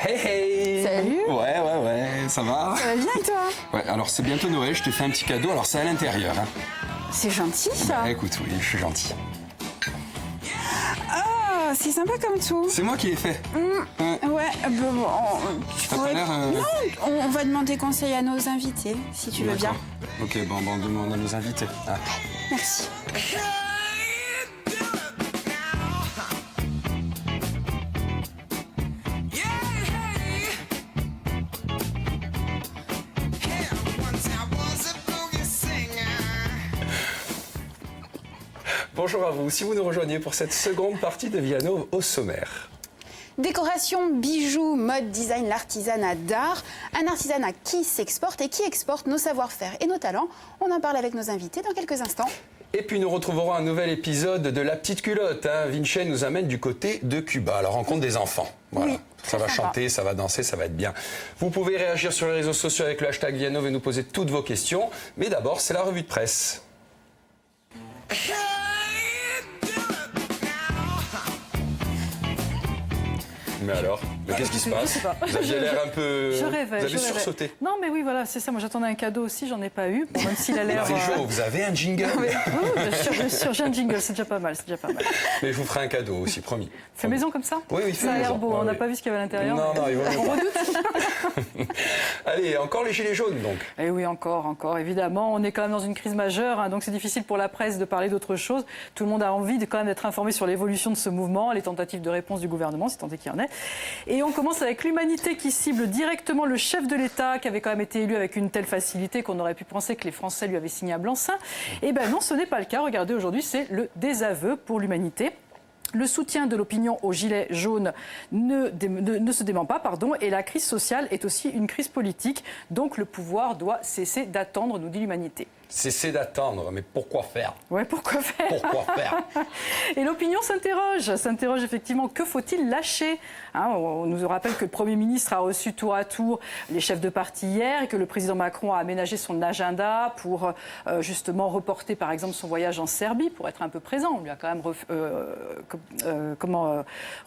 Hey hey. Salut. Ouais, ça va? Ça va bien et toi? Ouais, alors c'est bientôt Noël, je te fais un petit cadeau, alors c'est à l'intérieur. Hein. C'est gentil ça. Bah, écoute, oui, je suis gentil. Ah, c'est sympa comme tout. C'est moi qui l'ai fait. Ouais, bon, tu T'as pas pourrais... l'air, Non, on va demander conseil à nos invités, si tu veux bien. Ok, bon, on demande à nos invités. Ah. Merci. Bonjour à vous, si vous nous rejoignez pour cette seconde partie de Viano au sommaire. Décoration, bijoux, mode, design, l'artisanat d'art. Un artisanat qui s'exporte et qui exporte nos savoir-faire et nos talents. On en parle avec nos invités dans quelques instants. Et puis nous retrouverons un nouvel épisode de La Petite Culotte. Hein. Vinci nous amène du côté de Cuba, à la rencontre des enfants. Voilà. Oui, ça va sympa. chanter, ça va danser, ça va être bien. Vous pouvez réagir sur les réseaux sociaux avec le hashtag Viano et nous poser toutes vos questions. Mais d'abord, c'est la revue de presse. Mais alors, qu'est-ce qui se passe? Je sais pas. Vous aviez l'air un peu... Je rêvais. Vous avez je rêvais. sursauté. Non, mais oui, voilà, c'est ça. Moi, j'attendais un cadeau aussi, j'en ai pas eu. Bon, même s'il a l'air. Il fait chaud, vous avez un jingle. Oui, bien sûr, j'ai un jingle, c'est déjà pas mal, c'est déjà pas mal. Mais je vous ferai un cadeau aussi, promis. Fait maison comme ça? Oui, fait Ça a l'air maison. beau, Ouais, on n'a oui. pas vu ce qu'il y avait à l'intérieur. Non, il vaut mieux On pas. redoute. Allez, encore les gilets jaunes, donc. Et oui, encore, évidemment. On est quand même dans une crise majeure, hein, donc c'est difficile pour la presse de parler d'autre chose. Tout le monde a envie quand même d'être informé sur l'évolution de ce mouvement, les tentatives de réponse du gouvernement, si tant est qu'il y en ait. Et on commence avec l'Humanité qui cible directement le chef de l'État, qui avait quand même été élu avec une telle facilité qu'on aurait pu penser que les Français lui avaient signé un blanc-seing. Eh bien non, ce n'est pas le cas. Regardez, aujourd'hui, c'est le désaveu pour l'Humanité. Le soutien de l'opinion aux gilets jaunes ne se dément pas, et la crise sociale est aussi une crise politique. Donc le pouvoir doit cesser d'attendre, nous dit l'Humanité. Cessez d'attendre, mais pourquoi faire? Ouais, pourquoi faire? Pourquoi faire? Et l'opinion s'interroge effectivement, que faut-il lâcher, hein, on nous rappelle que le Premier ministre a reçu tour à tour les chefs de parti hier et que le président Macron a aménagé son agenda pour justement reporter par exemple son voyage en Serbie pour être un peu présent. On lui a quand même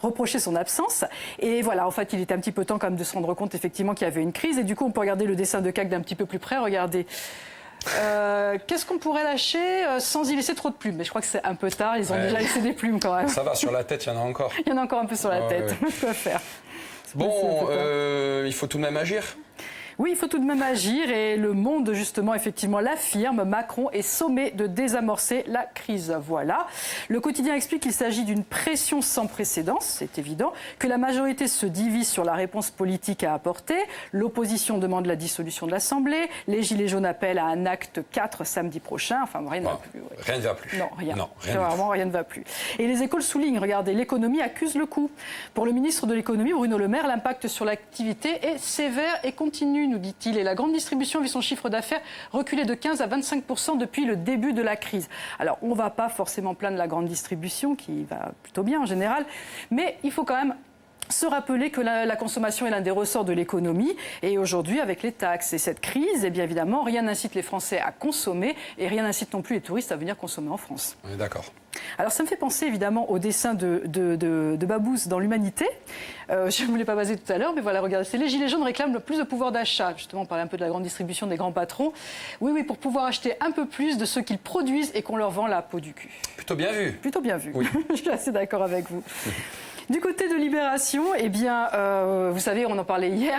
reproché son absence. Et voilà, en fait, il était un petit peu temps quand même de se rendre compte effectivement qu'il y avait une crise. Et du coup, on peut regarder le dessin de CAC d'un petit peu plus près. Regardez. Qu'est-ce qu'on pourrait lâcher sans y laisser trop de plumes? Mais je crois que c'est un peu tard, ils ont déjà laissé des plumes quand même. Ça va, sur la tête, il y en a encore. Il y en a encore un peu sur la tête, quoi faire. Bon, il faut tout de même agir. Oui, il faut tout de même agir et le Monde, justement, effectivement, l'affirme. Macron est sommé de désamorcer la crise. Voilà. Le quotidien explique qu'il s'agit d'une pression sans précédent, c'est évident, que la majorité se divise sur la réponse politique à apporter. L'opposition demande la dissolution de l'Assemblée. Les Gilets jaunes appellent à un acte 4 samedi prochain. Enfin, rien ne va plus. Ouais. Rien ne va plus. Non, rien. Vraiment, rien ne va plus. Et les Échos le soulignent. Regardez, l'économie accuse le coup. Pour le ministre de l'économie, Bruno Le Maire, l'impact sur l'activité est sévère et continue, nous dit-il. Et la grande distribution a vu son chiffre d'affaires reculer de 15 à 25% depuis le début de la crise. Alors, on ne va pas forcément plaindre la grande distribution, qui va plutôt bien en général, mais il faut quand même se rappeler que la consommation est l'un des ressorts de l'économie. Et aujourd'hui, avec les taxes et cette crise, eh bien évidemment, rien n'incite les Français à consommer et rien n'incite non plus les touristes à venir consommer en France. On est d'accord. Alors ça me fait penser évidemment au dessin de Babous dans l'Humanité. Je ne voulais pas baser tout à l'heure, mais voilà, regardez, c'est les Gilets jaunes réclament le plus de pouvoir d'achat. Justement, on parlait un peu de la grande distribution des grands patrons. Oui, pour pouvoir acheter un peu plus de ce qu'ils produisent et qu'on leur vend la peau du cul. Plutôt bien vu. Plutôt bien vu. Oui. Je suis assez d'accord avec vous. Du côté de Libération, eh bien, vous savez, on en parlait hier,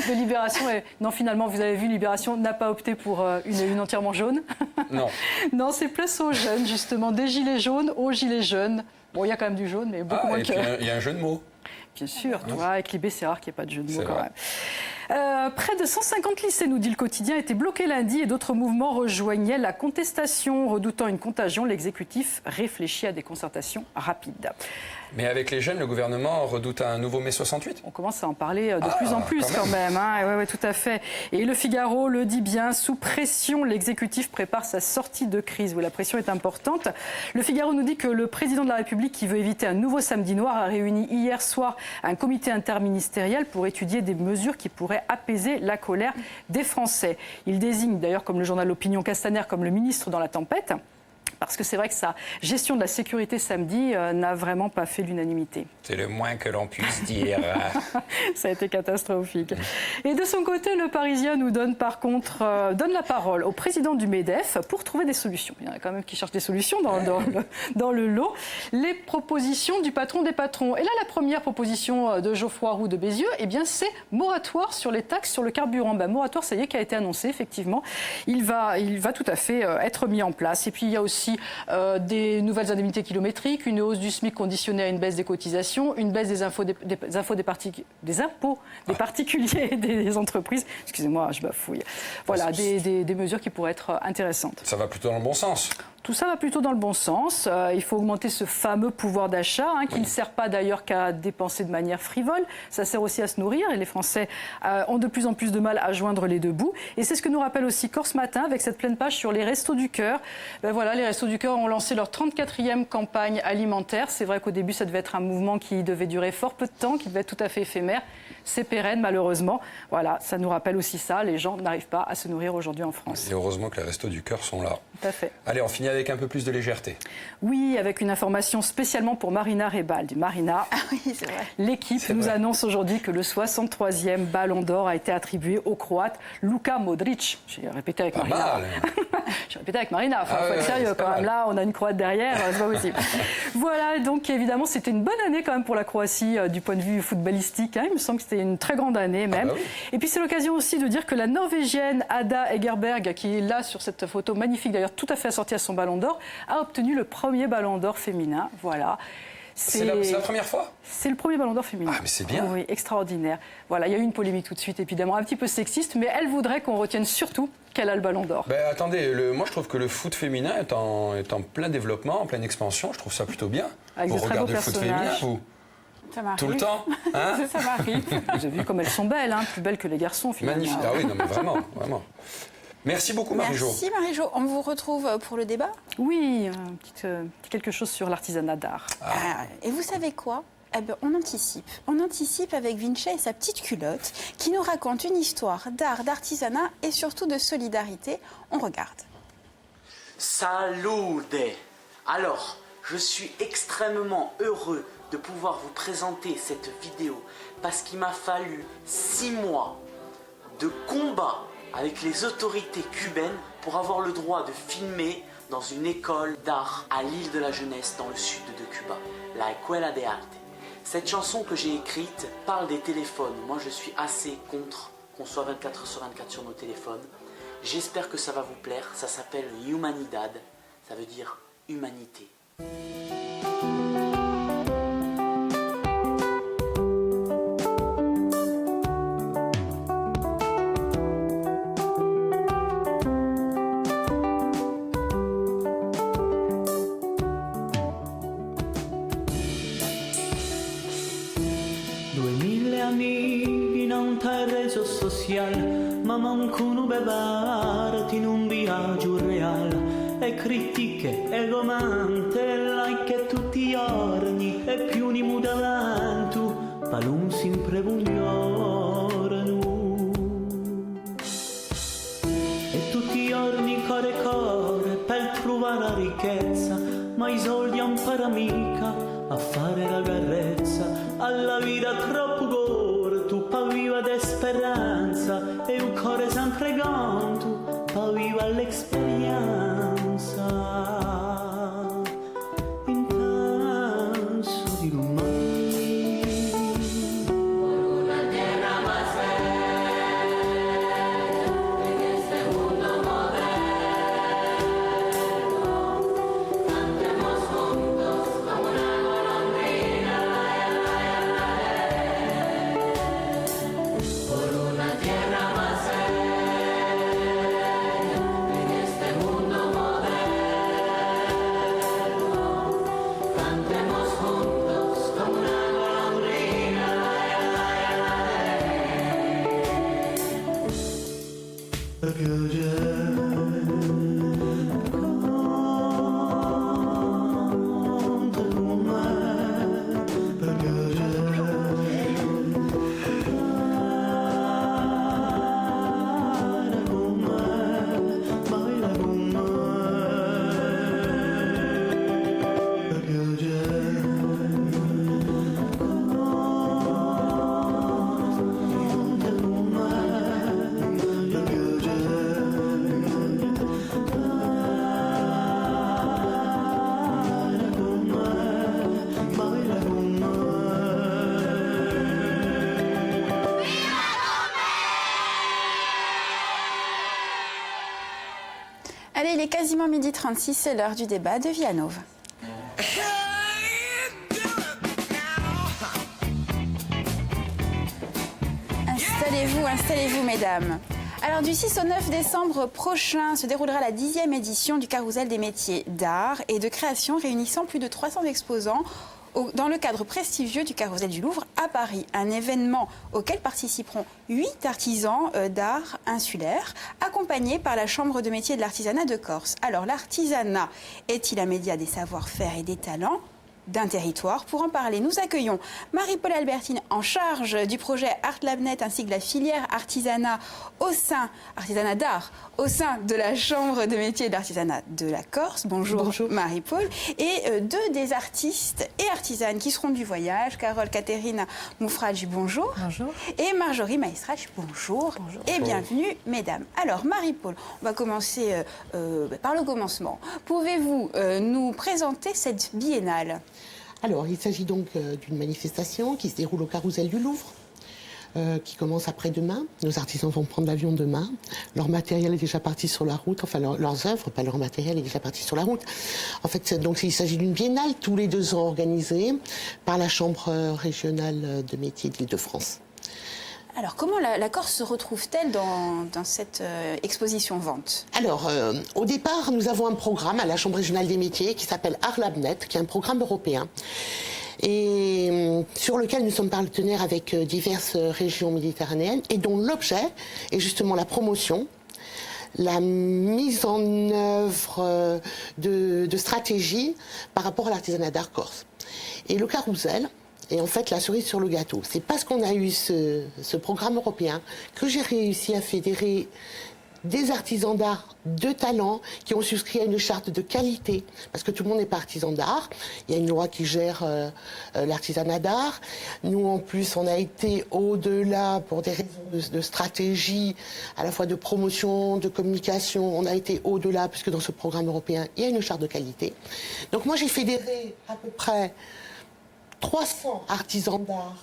de Libération. Et non, finalement, vous avez vu, Libération n'a pas opté pour une une entièrement jaune. Non. Non, c'est place aux jeunes, justement, des gilets jaunes aux gilets jeunes. Bon, il y a quand même du jaune, mais beaucoup moins et que... puis il y a un jeu de mots. Bien sûr, tu vois, avec Libé, c'est rare qu'il n'y ait pas de jeu de mots quand vrai. même. Près de 150 lycées, nous dit le quotidien, étaient bloqués lundi et d'autres mouvements rejoignaient la contestation. Redoutant une contagion, l'exécutif réfléchit à des concertations rapides. Mais avec les jeunes, le gouvernement redoute un nouveau mai 68. On commence à en parler de plus en plus quand même. Hein. Ouais, tout à fait. Et le Figaro le dit bien, sous pression, l'exécutif prépare sa sortie de crise. Oui, la pression est importante. Le Figaro nous dit que le président de la République, qui veut éviter un nouveau samedi noir, a réuni hier soir un comité interministériel pour étudier des mesures qui pourraient apaiser la colère des Français. Il désigne d'ailleurs, comme le journal L'Opinion, Castaner comme le ministre dans la tempête. Parce que c'est vrai que sa gestion de la sécurité samedi n'a vraiment pas fait l'unanimité. C'est le moins que l'on puisse dire. Ça a été catastrophique. Et de son côté, le Parisien nous donne par contre donne la parole au président du MEDEF pour trouver des solutions. Il y en a quand même qui cherchent des solutions dans le lot. Les propositions du patron des patrons. Et là, la première proposition de Geoffroy Roux de Bézieux, eh bien, c'est moratoire sur les taxes sur le carburant. Moratoire, ça y est, qui a été annoncé, effectivement. Il va tout à fait être mis en place. Et puis, il y a aussi des nouvelles indemnités kilométriques, une hausse du SMIC conditionnée à une baisse des cotisations, une baisse des impôts des particuliers et des entreprises. Excusez-moi, je bafouille. Voilà, des mesures qui pourraient être intéressantes. Ça va plutôt dans le bon sens. Tout ça va plutôt dans le bon sens. Il faut augmenter ce fameux pouvoir d'achat, qui ne sert pas d'ailleurs qu'à dépenser de manière frivole. Ça sert aussi à se nourrir et les Français ont de plus en plus de mal à joindre les deux bouts. Et c'est ce que nous rappelle aussi Corse Matin avec cette pleine page sur les Restos du Cœur. Voilà, les Restos du Cœur ont lancé leur 34e campagne alimentaire. C'est vrai qu'au début, ça devait être un mouvement qui devait durer fort peu de temps, qui devait être tout à fait éphémère. C'est pérenne, malheureusement. Voilà, ça nous rappelle aussi ça. Les gens n'arrivent pas à se nourrir aujourd'hui en France. Et heureusement que les Restos du Cœur sont là. Tout à fait. Allez, on finit avec un peu plus de légèreté. Oui, avec une information spécialement pour Marina Rebaldi. Marina, oui, c'est vrai. L'équipe nous annonce aujourd'hui que le 63e Ballon d'Or a été attribué au Croate Luka Modric. J'ai répété avec Marina. Mal. J'ai répété avec Marina. Enfin, faut être sérieux quand même. Là, on a une Croate derrière, c'est pas possible. Voilà, donc évidemment, c'était une bonne année quand même pour la Croatie du point de vue footballistique. Il me semble que c'était une très grande année même. Oui. Et puis c'est l'occasion aussi de dire que la Norvégienne Ada Egerberg, qui est là sur cette photo magnifique, d'ailleurs tout à fait assortie à son Ballon d'Or, a obtenu le premier Ballon d'Or féminin. Voilà. C'est la première fois ? C'est le premier Ballon d'Or féminin. Ah, mais c'est bien. Oui, extraordinaire. Voilà, il y a eu une polémique tout de suite, évidemment, un petit peu sexiste, mais elle voudrait qu'on retienne surtout qu'elle a le Ballon d'Or. Attendez, moi je trouve que le foot féminin est en plein développement, en pleine expansion. Je trouve ça plutôt bien. Avec vous de très beaux regardez le foot féminin, personnages. vous ? Ça m'arrive. Tout le temps, hein ? Ça m'arrive. Vous avez vu comme elles sont belles, plus belles que les garçons, finalement. Magnifique. Ah oui, non mais vraiment, vraiment. Merci beaucoup Marie-Jo. Merci Marie-Jo. On vous retrouve pour le débat. Oui, petit quelque chose sur l'artisanat d'art. Et vous savez quoi ? On anticipe. On anticipe avec Vinci et sa petite culotte qui nous raconte une histoire d'art, d'artisanat et surtout de solidarité. On regarde. Salute! Alors, je suis extrêmement heureux de pouvoir vous présenter cette vidéo parce qu'il m'a fallu 6 mois de combat avec les autorités cubaines pour avoir le droit de filmer dans une école d'art à l'île de la Jeunesse dans le sud de Cuba, la Escuela de Arte. Cette chanson que j'ai écrite parle des téléphones. Moi je suis assez contre qu'on soit 24 sur 24 sur nos téléphones. J'espère que ça va vous plaire. Ça s'appelle Humanidad, ça veut dire humanité. Ma manco un bevarti in un viaggio reale e critiche e comante like e tutti i giorni e più ni muda avanti palun sempre vogliono e tutti i giorni core per trovare la ricchezza ma i soldi han per mica a fare la carezza alla vita troppo corto pa viva d'esperanza e un cuore sempre canto pa viva l'esperienza intenso di domani una terra más en este mundo moderno cantemos juntos como una golondrina est quasiment 12h36, c'est l'heure du débat de Vianov. Installez-vous mesdames. Alors du 6 au 9 décembre prochain se déroulera la 10e édition du Carrousel des métiers d'art et de création réunissant plus de 300 exposants dans le cadre prestigieux du Carrousel du Louvre à Paris. Un événement auquel participeront 8 artisans d'art insulaires accompagnés par la Chambre de métiers de l'artisanat de Corse. Alors l'artisanat est-il un média des savoir-faire et des talents d'un territoire? Pour en parler, nous accueillons Marie-Paule Albertine en charge du projet ArtLabNet ainsi que la filière artisanat d'art au sein de la Chambre de métiers d'artisanat de la Corse. Bonjour, bonjour. Marie-Paule. Et deux des artistes et artisanes qui seront du voyage, Carole Caterina Moufradji, bonjour. Bonjour. Et Marjorie Maestrach, bonjour. Bonjour. Et bienvenue, mesdames. Alors, Marie-Paule, on va commencer par le commencement. Pouvez-vous nous présenter cette biennale ? Alors, il s'agit donc d'une manifestation qui se déroule au Carrousel du Louvre, qui commence après-demain. Nos artisans vont prendre l'avion demain. Leur matériel est déjà parti sur la route, enfin leurs œuvres, pas leur matériel, est déjà parti sur la route. En fait, donc, il s'agit d'une biennale tous les 2 ans organisée par la Chambre régionale de métiers de l'Île-de-France. Alors, comment la Corse se retrouve-t-elle dans cette exposition-vente ? Alors, au départ, nous avons un programme à la Chambre régionale des métiers qui s'appelle ArtLabNet, qui est un programme européen, et sur lequel nous sommes partenaires avec diverses régions méditerranéennes, et dont l'objet est justement la promotion, la mise en œuvre de stratégies par rapport à l'artisanat d'art corse. Et le carrousel, et en fait, la cerise sur le gâteau, c'est parce qu'on a eu ce programme européen que j'ai réussi à fédérer des artisans d'art de talent qui ont souscrit à une charte de qualité, parce que tout le monde n'est pas artisan d'art. Il y a une loi qui gère l'artisanat d'art. Nous, en plus, on a été au-delà pour des raisons de stratégie, à la fois de promotion, de communication. On a été au-delà, puisque dans ce programme européen, il y a une charte de qualité. Donc moi, j'ai fédéré à peu près 300 artisans d'art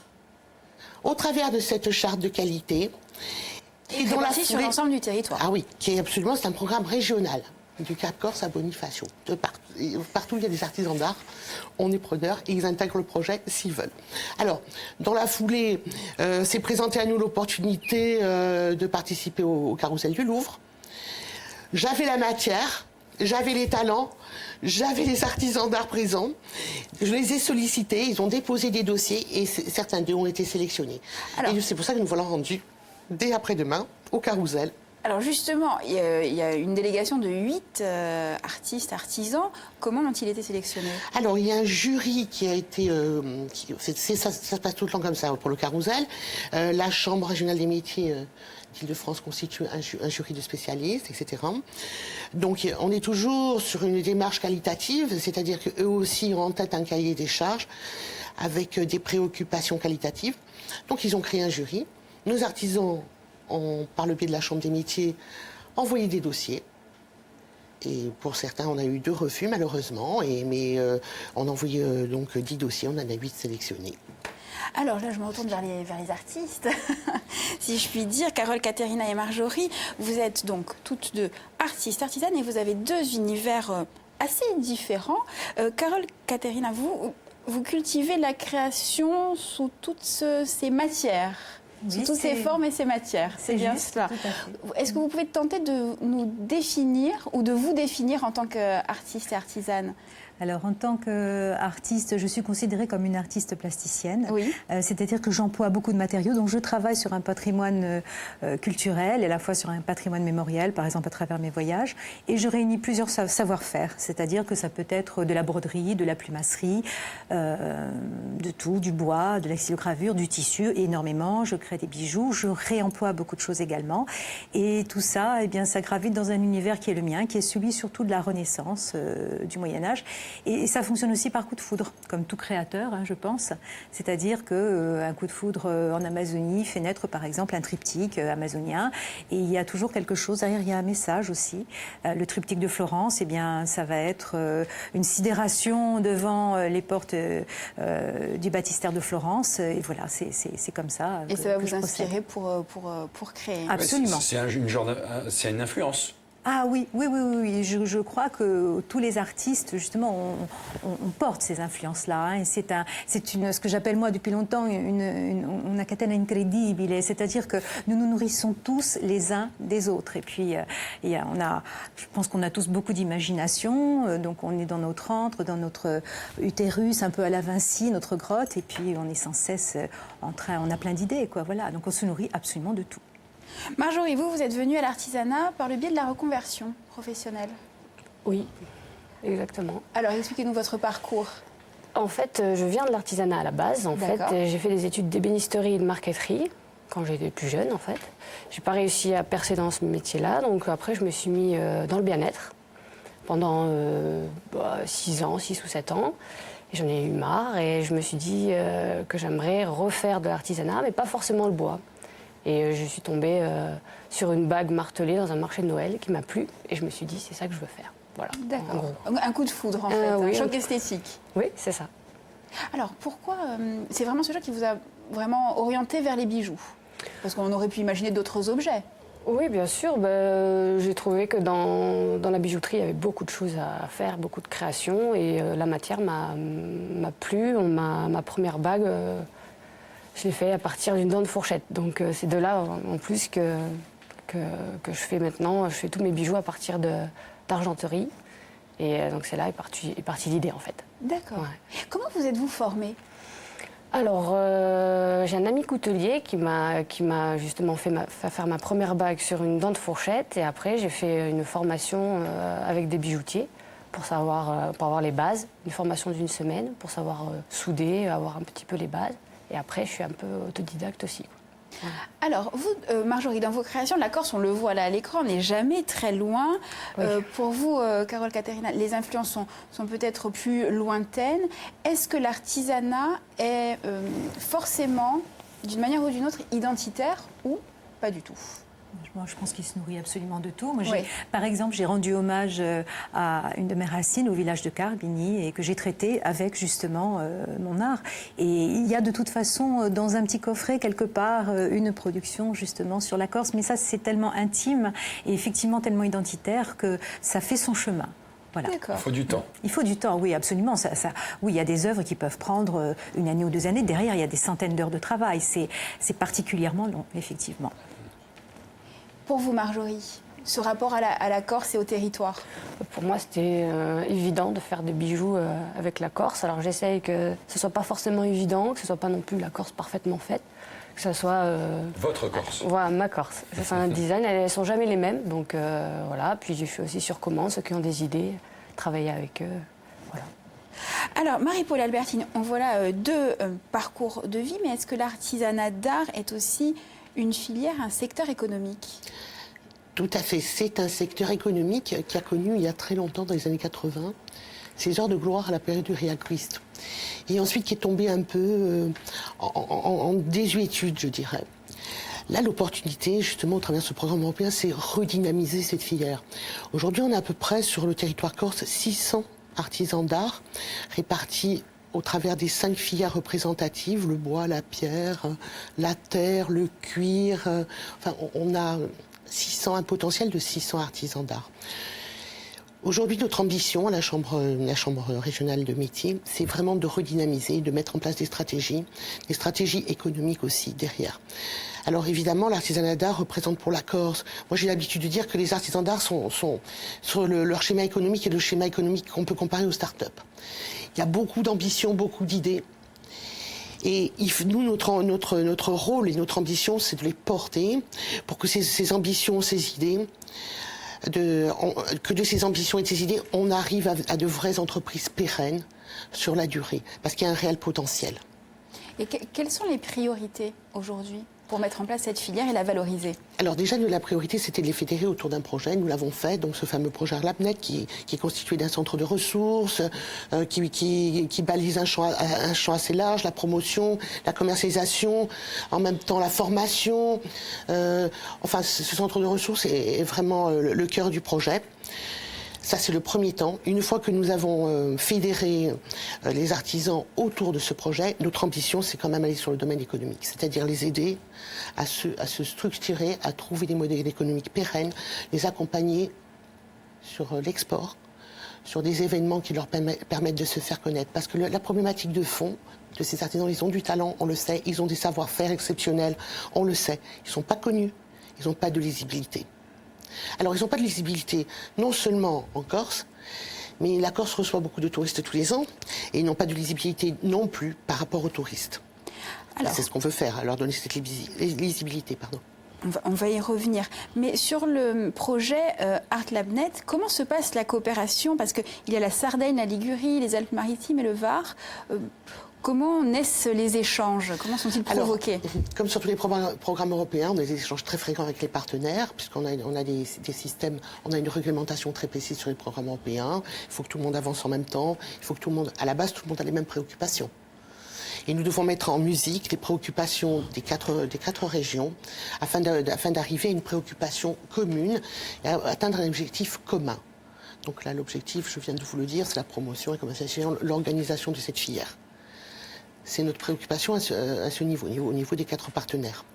au travers de cette charte de qualité. Et dans la sur l'ensemble du territoire. Ah oui, c'est un programme régional, du Cap Corse à Bonifacio. Partout où il y a des artisans d'art, on est preneurs et ils intègrent le projet s'ils veulent. Alors, dans la foulée, s'est présentée à nous l'opportunité de participer au Carrousel du Louvre. J'avais la matière, j'avais les talents, j'avais les artisans d'art présents, je les ai sollicités, ils ont déposé des dossiers et certains d'eux ont été sélectionnés. Alors, et c'est pour ça que nous voilà rendus dès après-demain au Carrousel. Alors justement, il y a une délégation de 8 artistes, artisans. Comment ont-ils été sélectionnés ? Alors, il y a un jury qui a été... ça se passe tout le temps comme ça pour le Carrousel. La Chambre régionale des métiers d'Île-de-France constitue un jury de spécialistes, etc. Donc, on est toujours sur une démarche qualitative, c'est-à-dire qu'eux aussi ont en tête un cahier des charges avec des préoccupations qualitatives. Donc, ils ont créé un jury. Nos artisans ont, par le biais de la Chambre des métiers, envoyé des dossiers. Et pour certains, on a eu 2 refus, malheureusement. Mais on a envoyé donc 10 dossiers, on en a 8 sélectionnés. Alors là, je me retourne vers les artistes, si je puis dire. Carole, Caterina et Marjorie, vous êtes donc toutes 2 artistes, artisanes, et vous avez 2 univers assez différents. Carole, Caterina, vous cultivez la création sous toutes ces matières. Oui, sous toutes ces formes et ces matières. C'est bien cela. Est-ce que vous pouvez tenter de nous définir ou de vous définir en tant qu'artiste et artisane ? Alors, en tant qu'artiste, je suis considérée comme une artiste plasticienne. Oui. C'est-à-dire que j'emploie beaucoup de matériaux. Donc, je travaille sur un patrimoine culturel et à la fois sur un patrimoine mémoriel, par exemple à travers mes voyages. Et je réunis plusieurs savoir-faire. C'est-à-dire que ça peut être de la broderie, de la plumasserie, de tout, du bois, de la xylogravure, du tissu, énormément. Je crée des bijoux. Je réemploie beaucoup de choses également. Et tout ça, eh bien, ça gravite dans un univers qui est le mien, qui est celui surtout de la Renaissance, du Moyen-Âge. Et ça fonctionne aussi par coup de foudre, comme tout créateur, je pense. C'est-à-dire qu'un coup de foudre en Amazonie fait naître, par exemple, un triptyque amazonien. Et il y a toujours quelque chose derrière, il y a un message aussi. Le triptyque de Florence, eh bien, ça va être une sidération devant les portes du baptistère de Florence. Et voilà, c'est comme ça. Et ça va vous inspirer pour créer. Absolument. C'est une influence. Ah oui, oui, oui, oui, oui. Je crois que tous les artistes, justement, on porte ces influences-là. Hein. C'est ce que j'appelle moi depuis longtemps una catena incredibile, c'est-à-dire que nous nous nourrissons tous les uns des autres. Et puis, je pense qu'on a tous beaucoup d'imagination, donc on est dans notre antre, dans notre utérus, un peu à la Vinci, notre grotte, et puis on est sans cesse on a plein d'idées, quoi. Voilà, donc on se nourrit absolument de tout. Marjorie, vous êtes venue à l'artisanat par le biais de la reconversion professionnelle. Oui, exactement. Alors, expliquez-nous votre parcours. En fait, je viens de l'artisanat à la base. En fait, j'ai fait des études d'ébénisterie et de marqueterie quand j'étais plus jeune, en fait. J'ai pas réussi à percer dans ce métier-là, donc après, je me suis mis dans le bien-être pendant 6 ou 7 ans. J'en ai eu marre et je me suis dit que j'aimerais refaire de l'artisanat, mais pas forcément le bois. Et je suis tombée sur une bague martelée dans un marché de Noël qui m'a plu. Et je me suis dit, c'est ça que je veux faire. Voilà. D'accord. Un coup de foudre, en fait. Oui, un choc esthétique. Oui, c'est ça. Alors, pourquoi c'est vraiment ce choc qui vous a vraiment orienté vers les bijoux? Parce qu'on aurait pu imaginer d'autres objets. Oui, bien sûr. J'ai trouvé que dans la bijouterie, il y avait beaucoup de choses à faire, beaucoup de créations. Et la matière m'a plu. Ma première bague... je l'ai fait à partir d'une dent de fourchette. Donc c'est de là, en plus, que je fais maintenant. Je fais tous mes bijoux à partir d'argenterie. Et donc c'est là est partie l'idée, en fait. D'accord. Ouais. Comment vous êtes-vous formée? Alors, j'ai un ami coutelier qui m'a justement fait faire ma première bague sur une dent de fourchette. Et après, j'ai fait une formation avec des bijoutiers pour avoir les bases. Une formation d'1 semaine pour savoir souder, avoir un petit peu les bases. Et après, je suis un peu autodidacte aussi. Ouais. Alors, vous, Marjorie, dans vos créations, la Corse, on le voit là à l'écran, on n'est jamais très loin. Oui. Pour vous, Carole Caterina, les influences sont peut-être plus lointaines. Est-ce que l'artisanat est forcément, d'une manière ou d'une autre, identitaire ou pas du tout? Moi, je pense qu'il se nourrit absolument de tout. Moi, Oui. Par exemple, j'ai rendu hommage à une de mes racines au village de Carbigny et que j'ai traité avec justement mon art. Et il y a de toute façon dans un petit coffret quelque part une production justement sur la Corse. Mais ça, c'est tellement intime et effectivement tellement identitaire que ça fait son chemin. Voilà. D'accord. Il faut du temps. Il faut du temps, oui, absolument. Oui, il y a des œuvres qui peuvent prendre 1 année ou 2 années. Derrière, il y a des centaines d'heures de travail. C'est particulièrement long, effectivement. Pour vous, Marjorie, ce rapport à la Corse et au territoire? Pour moi, c'était évident de faire des bijoux avec la Corse. Alors j'essaye que ce soit pas forcément évident, que ce soit pas non plus la Corse parfaitement faite, que ce soit... Votre Corse. Voilà, ma Corse. Ça, c'est un design, elles sont jamais les mêmes. Donc voilà, puis j'ai fait aussi sur commande, ceux qui ont des idées, travailler avec eux. Voilà. Alors, Marie-Paule Albertine, on voit là 2 parcours de vie, mais est-ce que l'artisanat d'art est aussi une filière, un secteur économique? Tout à fait. C'est un secteur économique qui a connu il y a très longtemps, dans les années 80, ses heures de gloire à la période du Rialquist. Et ensuite qui est tombé un peu en désuétude, je dirais. Là, l'opportunité, justement, au travers de ce programme européen, c'est redynamiser cette filière. Aujourd'hui, on a à peu près sur le territoire corse 600 artisans d'art répartis au travers des 5 filières représentatives, le bois, la pierre, la terre, le cuir. Enfin, on a un potentiel de 600 artisans d'art. Aujourd'hui, notre ambition à la Chambre régionale de métiers, c'est vraiment de redynamiser, de mettre en place des stratégies économiques aussi derrière. Alors évidemment, l'artisanat d'art représente pour la Corse. Moi, j'ai l'habitude de dire que les artisans d'art sont sur leur schéma économique et le schéma économique qu'on peut comparer aux start-up. Il y a beaucoup d'ambition, beaucoup d'idées. Et nous, notre rôle et notre ambition, c'est de les porter pour que ces ambitions, ces idées, que de ces ambitions et de ces idées, on arrive à de vraies entreprises pérennes sur la durée, parce qu'il y a un réel potentiel. Et quelles sont les priorités aujourd'hui pour mettre en place cette filière et la valoriser? Alors déjà, la priorité, c'était de les fédérer autour d'un projet. Nous l'avons fait, donc ce fameux projet Arlabnet, qui est constitué d'un centre de ressources, qui balise un champ assez large, la promotion, la commercialisation, en même temps la formation. Enfin, ce centre de ressources est vraiment le cœur du projet. Ça, c'est le premier temps. Une fois que nous avons fédéré les artisans autour de ce projet, notre ambition, c'est quand même aller sur le domaine économique, c'est-à-dire les aider à se structurer, à trouver des modèles économiques pérennes, les accompagner sur l'export, sur des événements qui leur permettent de se faire connaître. Parce que la problématique de fond de ces artisans, ils ont du talent, on le sait, ils ont des savoir-faire exceptionnels, on le sait. Ils ne sont pas connus, ils n'ont pas de lisibilité. Alors, ils n'ont pas de lisibilité non seulement en Corse, mais la Corse reçoit beaucoup de touristes tous les ans, et ils n'ont pas de lisibilité non plus par rapport aux touristes. C'est ce qu'on veut faire, leur donner cette lisibilité. Pardon. On va y revenir. Mais sur le projet ArtLabNet, comment se passe la coopération? Parce qu'il y a la Sardaigne, la Ligurie, les Alpes-Maritimes et le Var. Comment naissent les échanges? Comment sont-ils provoqués? Comme sur tous les programmes européens, on a des échanges très fréquents avec les partenaires, puisqu'on a des systèmes, on a une réglementation très précise sur les programmes européens. Il faut que tout le monde avance en même temps. Il faut que tout le monde, à la base, tout le monde a les mêmes préoccupations. Et nous devons mettre en musique les préoccupations des quatre régions afin d'arriver à une préoccupation commune et à atteindre un objectif commun. Donc là, l'objectif, je viens de vous le dire, c'est la promotion et l'organisation de cette filière. C'est notre préoccupation à ce niveau, au niveau des 4 partenaires.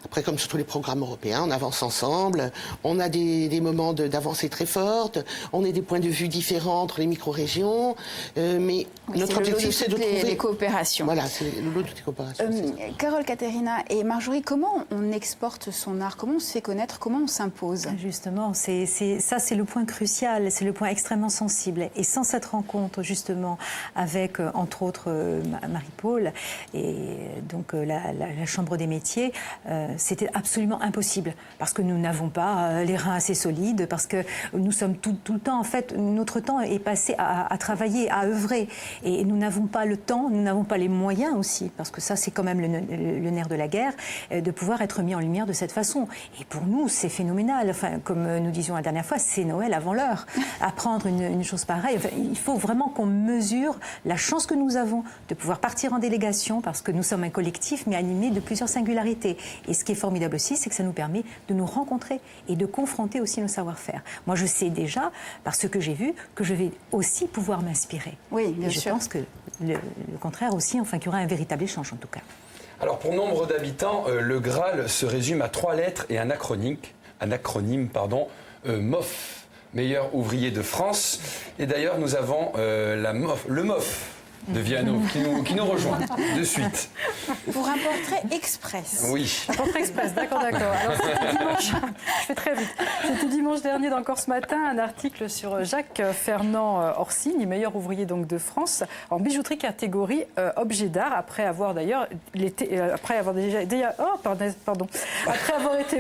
Après, comme sur tous les programmes européens, on avance ensemble, on a des moments d'avancée très fortes, on a des points de vue différents entre les micro-régions, mais notre objectif, c'est de trouver... les coopérations. Voilà, c'est le lot de toutes les coopérations. Carole, Caterina et Marjorie, comment on exporte son art? Comment on se fait connaître? Comment on s'impose? Justement, ça c'est le point crucial, c'est le point extrêmement sensible. Et sans cette rencontre, justement, avec, entre autres, Marie-Paul et donc la Chambre des métiers, c'était absolument impossible parce que nous n'avons pas les reins assez solides, parce que nous sommes tout le temps, en fait, notre temps est passé à travailler, à œuvrer, et nous n'avons pas le temps, nous n'avons pas les moyens aussi, parce que ça c'est quand même le nerf de la guerre, de pouvoir être mis en lumière de cette façon. Et pour nous c'est phénoménal, enfin, comme nous disions la dernière fois, c'est Noël avant l'heure. Apprendre une chose pareille, enfin, il faut vraiment qu'on mesure la chance que nous avons de pouvoir partir en délégation, parce que nous sommes un collectif mais animé de plusieurs singularités. Et ce qui est formidable aussi, c'est que ça nous permet de nous rencontrer et de confronter aussi nos savoir-faire. Moi, je sais déjà, par ce que j'ai vu, que je vais aussi pouvoir m'inspirer. Oui, bien sûr. Je pense que le contraire aussi, enfin, qu'il y aura un véritable échange en tout cas. Alors, pour nombre d'habitants, le Graal se résume à 3 lettres et un acronyme, MOF, meilleur ouvrier de France. Et d'ailleurs, nous avons le MOF de Viano qui nous rejoint de suite. Pour un portrait express. Oui. Un portrait express, d'accord. Alors c'était dimanche, je fais très vite. C'était dimanche dernier dans Corse Matin, un article sur Jacques-Fernand Orsini, meilleur ouvrier donc de France, en bijouterie catégorie objet d'art, après avoir été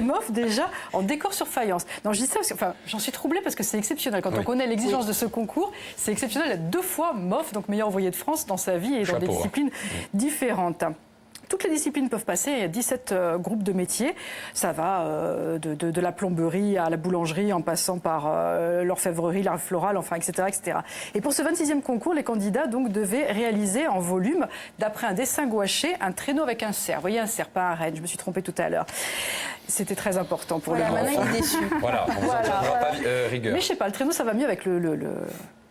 MOF déjà en décor sur faïence. Non, je dis ça parce que, enfin, j'en suis troublée parce que c'est exceptionnel. Quand on connaît l'exigence de ce concours, c'est exceptionnel. 2 fois MOF, donc meilleur ouvrier de France, dans sa vie et dans des disciplines différentes. Toutes les disciplines peuvent passer, il y a 17 groupes de métiers. Ça va de la plomberie à la boulangerie, en passant par l'orfèvrerie, l'art floral, enfin, etc., etc. Et pour ce 26e concours, les candidats donc devaient réaliser en volume, d'après un dessin gouaché, un traîneau avec un cerf. Vous voyez, un cerf, pas un renne, je me suis trompée tout à l'heure. C'était très important pour le moment. Maintenant, il est déçu. Voilà, on vous entendra pas rigueur. Mais je sais pas, le traîneau, ça va mieux avec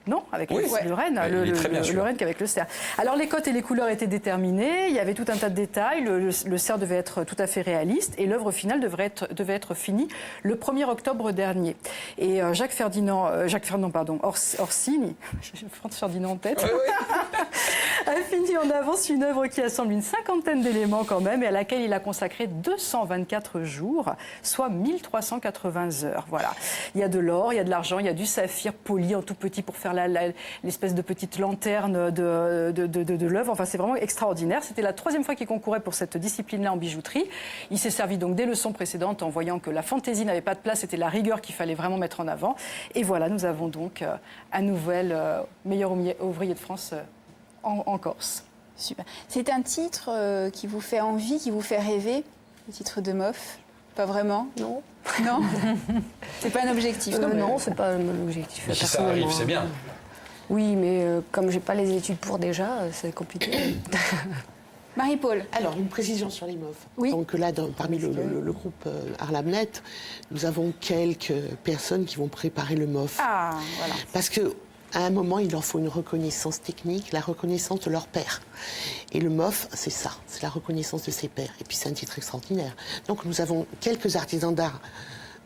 non, avec le renne, le renne qu'avec le cerf. Alors les cotes et les couleurs étaient déterminées, il y avait tout un tas de détails, le cerf devait être tout à fait réaliste et l'œuvre finale devait être finie le 1er octobre dernier. Et Jacques-Fernand Orsini, j'ai François Ferdinand en tête, a fini en avance une œuvre qui assemble une 50aine d'éléments quand même et à laquelle il a consacré 224 jours, soit 1380 heures. Voilà. Il y a de l'or, il y a de l'argent, il y a du saphir poli en tout petit pour faire l'espèce de petite lanterne de l'œuvre. Enfin, c'est vraiment extraordinaire. C'était la 3e fois qu'il concourait pour cette discipline-là en bijouterie. Il s'est servi donc des leçons précédentes en voyant que la fantaisie n'avait pas de place, c'était la rigueur qu'il fallait vraiment mettre en avant. Et voilà, nous avons donc un nouvel meilleur ouvrier de France en Corse. Super. C'est un titre qui vous fait envie, qui vous fait rêver, le titre de MOF? Pas vraiment? Non. Non. C'est pas un objectif? Non, c'est pas un objectif. Mais si ça arrive, c'est bien. Oui, mais comme j'ai pas les études pour déjà, c'est compliqué. Marie-Paul. Alors, une précision sur les MOF. Oui. Donc là, parmi le groupe ArtLabNet, nous avons quelques personnes qui vont préparer le MOF. Ah, voilà. Parce que à un moment, il leur faut une reconnaissance technique, la reconnaissance de leur père. Et le MOF, c'est ça, c'est la reconnaissance de ses pairs. Et puis c'est un titre extraordinaire. Donc nous avons quelques artisans d'art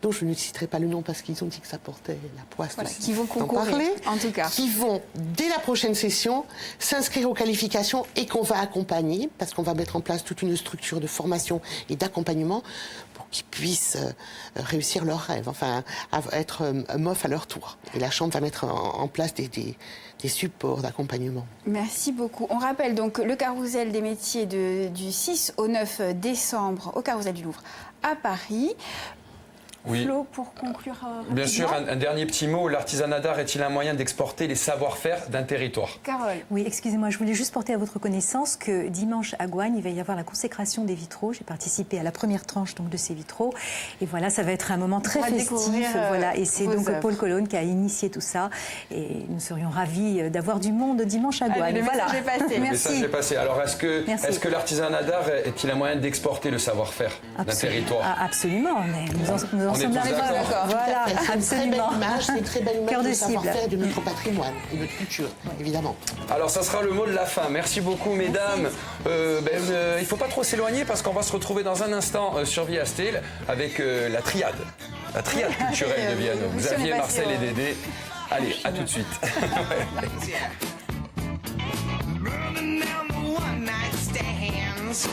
dont je ne citerai pas le nom parce qu'ils ont dit que ça portait la poisse Voilà, de qui vont d'en concourir, parler, en tout cas. qui vont, dès la prochaine session, s'inscrire aux qualifications et qu'on va accompagner, parce qu'on va mettre en place toute une structure de formation et d'accompagnement pour qu'ils puissent réussir leurs rêves, enfin, être MOF à leur tour. Et la Chambre va mettre en place des supports d'accompagnement. Merci beaucoup. On rappelle donc le carrousel des métiers du 6 au 9 décembre au carrousel du Louvre à Paris. Oui. Flo, pour conclure Bien sûr, rapidement. un dernier petit mot. L'artisanat d'art est-il un moyen d'exporter les savoir-faire d'un territoire? Carole. Oui, excusez-moi, je voulais juste porter à votre connaissance que dimanche à Gouagne, il va y avoir la consécration des vitraux. J'ai participé à la première tranche donc, de ces vitraux. Et voilà, ça va être un moment très On va festif. découvrir, Voilà, et c'est vos donc œuvres. Paul Colonne qui a initié tout ça. Et nous serions ravis d'avoir du monde dimanche à Gouagne. le voilà. message est passé. Le Merci. message est passé. Alors, est-ce que l'artisanat d'art est-il un moyen d'exporter le savoir-faire d'un territoire? Ah, absolument, mais nous en On est sommes tous d'accord. Voilà, C'est une très belle absolument. image, c'est une très belle image Cœur de de cible. savoir-faire et de notre patrimoine et de notre culture, évidemment. Alors, ça sera le mot de la fin. Merci beaucoup, mesdames. Il ne faut pas trop s'éloigner parce qu'on va se retrouver dans un instant sur Via Steel avec la triade culturelle de Viano. Monsieur Xavier, n'est pas Marcel sûr. et Dédé. Allez, à tout de suite. Running down the one-night stands.